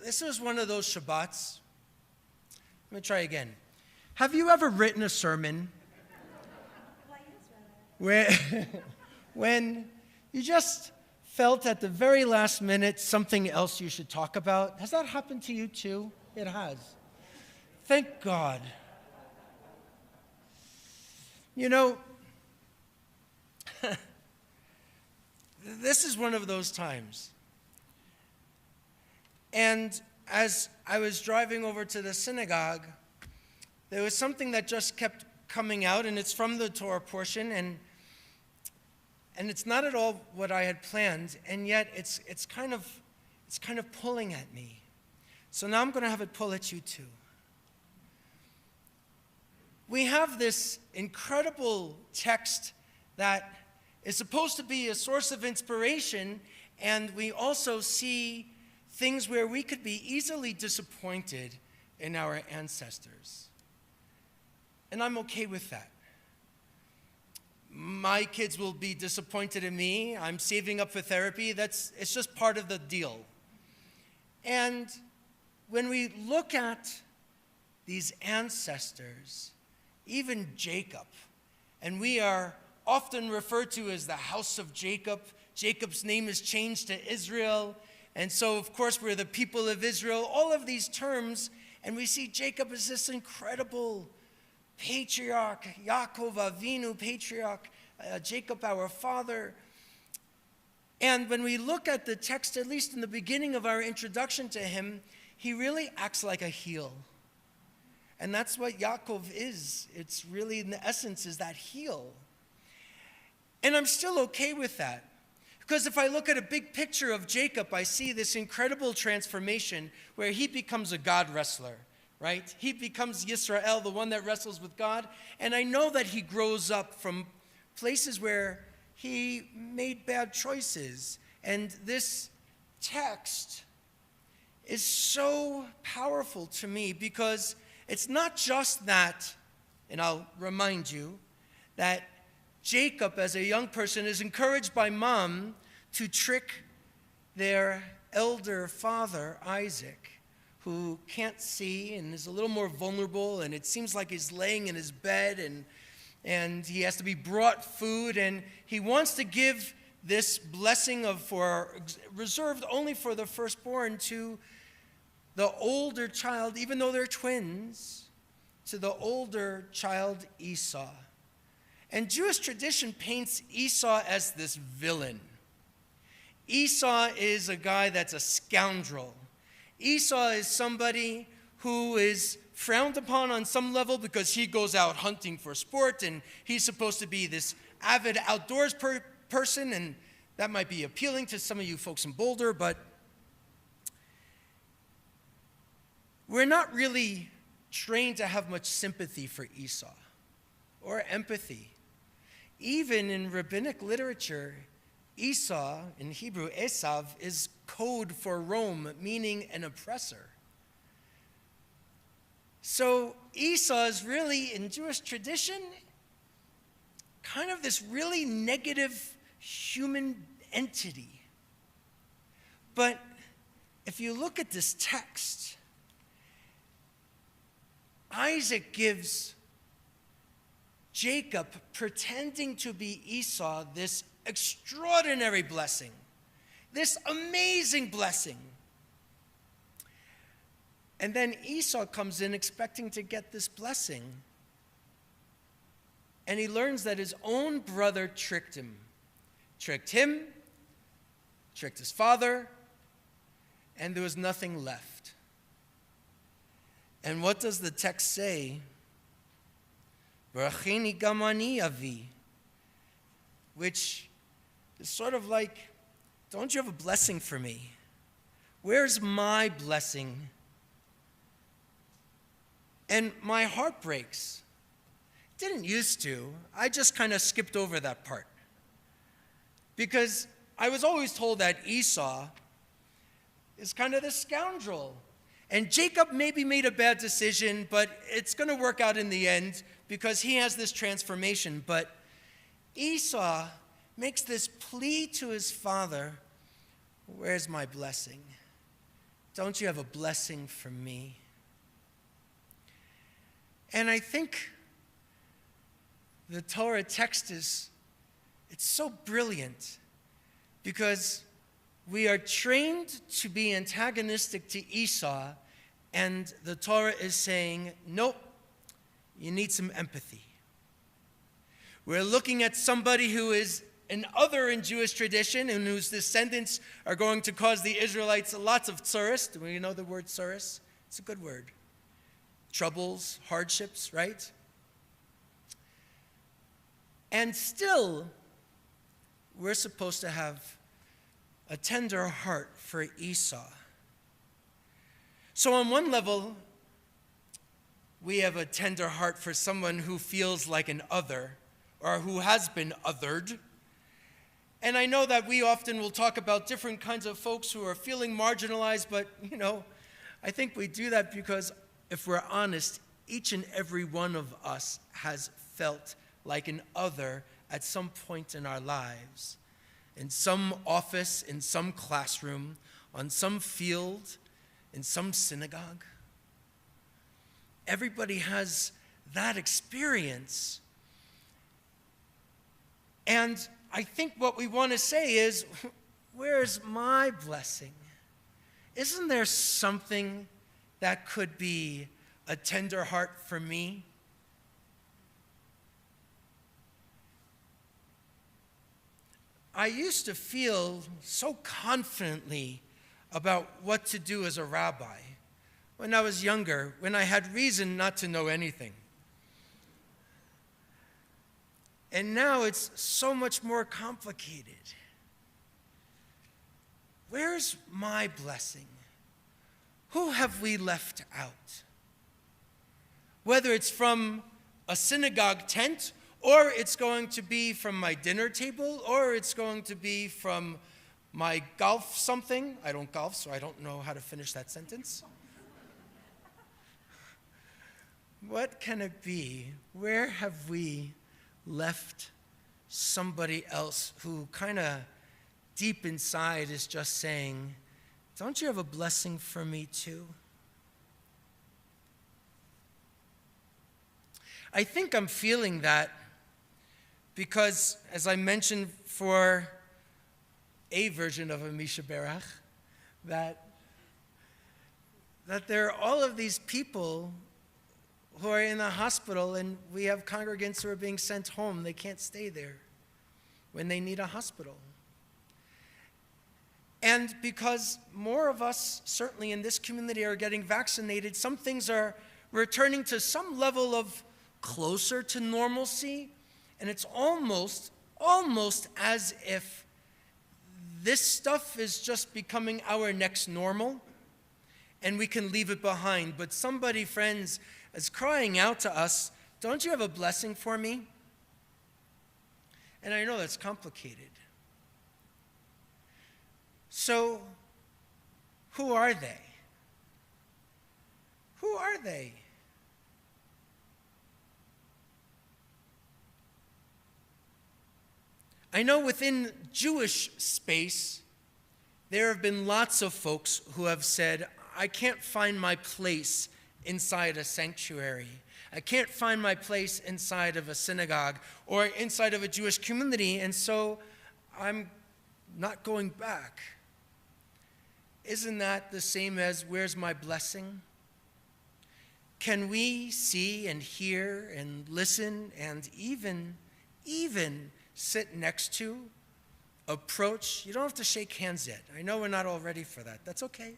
This was one of those Shabbats. Let me try again. Have you ever written a sermon where when you just felt at the very last minute something else you should talk about? Has that happened to you too? It has. Thank God. You know, this is one of those times. And as I was driving over to the synagogue, there was something that just kept coming out, and it's from the Torah portion, and it's not at all what I had planned, and yet it's kind of pulling at me. So now I'm going to have it pull at you too. We have this incredible text that is supposed to be a source of inspiration, and we also see things where we could be easily disappointed in our ancestors. And I'm okay with that. My kids will be disappointed in me. I'm saving up for therapy. It's just part of the deal. And when we look at these ancestors, even Jacob, and we are often referred to as the house of Jacob. Jacob's name is changed to Israel. And so, of course, we're the people of Israel. All of these terms, and we see Jacob as this incredible patriarch, Yaakov Avinu, patriarch, Jacob our father. And when we look at the text, at least in the beginning of our introduction to him, he really acts like a heel. And that's what Yaakov is. It's really, in the essence, is that heel. And I'm still okay with that. Because if I look at a big picture of Jacob, I see this incredible transformation where he becomes a God wrestler, right? He becomes Yisrael, the one that wrestles with God. And I know that he grows up from places where he made bad choices. And this text is so powerful to me because it's not just that, and I'll remind you, that Jacob, as a young person, is encouraged by mom to trick their elder father, Isaac, who can't see and is a little more vulnerable, and it seems like he's laying in his bed, and he has to be brought food, and he wants to give this blessing reserved only for the firstborn to the older child, even though they're twins, to the older child Esau. And Jewish tradition paints Esau as this villain. Esau is a guy that's a scoundrel. Esau is somebody who is frowned upon on some level because he goes out hunting for sport, and he's supposed to be this avid outdoors person, and that might be appealing to some of you folks in Boulder, but we're not really trained to have much sympathy for Esau or empathy. Even in rabbinic literature, Esau, in Hebrew, Esav, is code for Rome, meaning an oppressor. So Esau is really, in Jewish tradition, kind of this really negative human entity. But if you look at this text, Isaac gives Jacob, pretending to be Esau, this extraordinary blessing, this amazing blessing. And then Esau comes in expecting to get this blessing. And he learns that his own brother tricked him. Tricked his father, and there was nothing left. And what does the text say? Baracheni gamani avi, which is sort of like, don't you have a blessing for me? Where's my blessing? And my heart breaks. Didn't used to. I just kind of skipped over that part. Because I was always told that Esau is kind of the scoundrel. And Jacob maybe made a bad decision, but it's going to work out in the end because he has this transformation. But Esau makes this plea to his father, where's my blessing? don't you have a blessing for me? And I think the Torah text it's so brilliant because we are trained to be antagonistic to Esau, and the Torah is saying, nope, you need some empathy. We're looking at somebody who is an other in Jewish tradition and whose descendants are going to cause the Israelites lots of tsuris. Do we know the word tsuris? It's a good word. Troubles, hardships, right? And still, we're supposed to have a tender heart for Esau. So on one level, we have a tender heart for someone who feels like an other or who has been othered. And I know that we often will talk about different kinds of folks who are feeling marginalized, but, I think we do that because, if we're honest, each and every one of us has felt like an other at some point in our lives. In some office, in some classroom, on some field, in some synagogue. Everybody has that experience. And I think what we want to say is, where's my blessing? Isn't there something that could be a tender heart for me? I used to feel so confidently about what to do as a rabbi when I was younger, when I had reason not to know anything. And now it's so much more complicated. Where's my blessing? Who have we left out? Whether it's from a synagogue tent, or it's going to be from my dinner table, or it's going to be from my golf something. I don't golf, so I don't know how to finish that sentence. What can it be? Where have we left somebody else who kind of deep inside is just saying, don't you have a blessing for me too? I think I'm feeling that because, as I mentioned for a version of a Misha Berach, that there are all of these people who are in the hospital, and we have congregants who are being sent home. They can't stay there when they need a hospital. And because more of us, certainly in this community, are getting vaccinated, some things are returning to some level of closer to normalcy, and it's almost as if this stuff is just becoming our next normal, and we can leave it behind. But somebody, friends, is crying out to us, don't you have a blessing for me? And I know that's complicated. So, who are they? Who are they? I know within Jewish space, there have been lots of folks who have said, I can't find my place inside a sanctuary. I can't find my place inside of a synagogue or inside of a Jewish community, and so I'm not going back. Isn't that the same as, where's my blessing? Can we see and hear and listen and even sit next to, approach? You don't have to shake hands yet. I know we're not all ready for that. That's okay.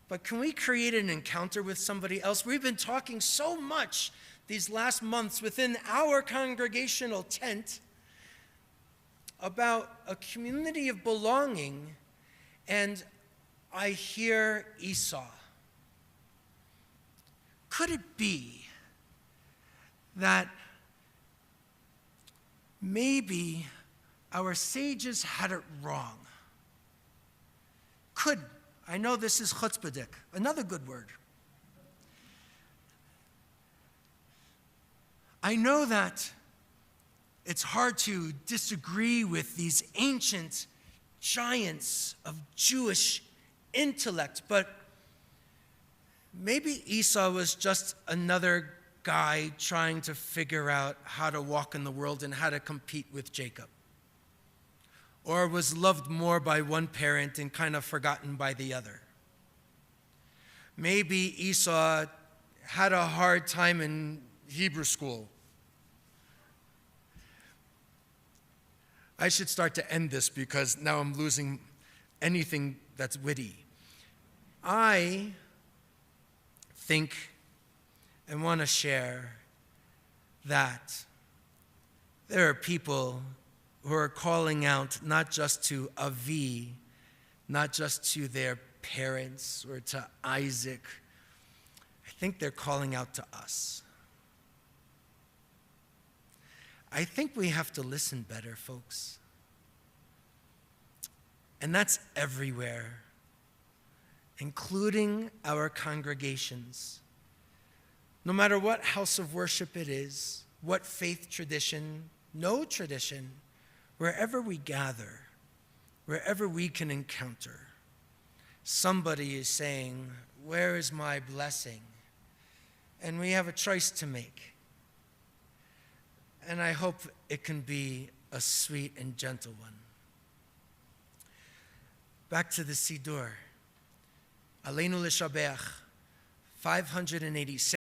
But can we create an encounter with somebody else? We've been talking so much these last months within our congregational tent about a community of belonging, and I hear Esau. Could it be that maybe our sages had it wrong? I know this is chutzpahdik, another good word. I know that it's hard to disagree with these ancient giants of Jewish intellect, but maybe Esau was just another guy trying to figure out how to walk in the world and how to compete with Jacob. Or was loved more by one parent and kind of forgotten by the other. Maybe Esau had a hard time in Hebrew school. I should start to end this because now I'm losing anything that's witty. I think and want to share that there are people who are calling out not just to Avi, not just to their parents or to Isaac. I think they're calling out to us. I think we have to listen better, folks. And that's everywhere, including our congregations. No matter what house of worship it is, what faith tradition, no tradition, wherever we gather, wherever we can encounter, somebody is saying, "Where is my blessing?" And we have a choice to make. And I hope it can be a sweet and gentle one. Back to the Siddur. Aleinu l'shabeach, 586.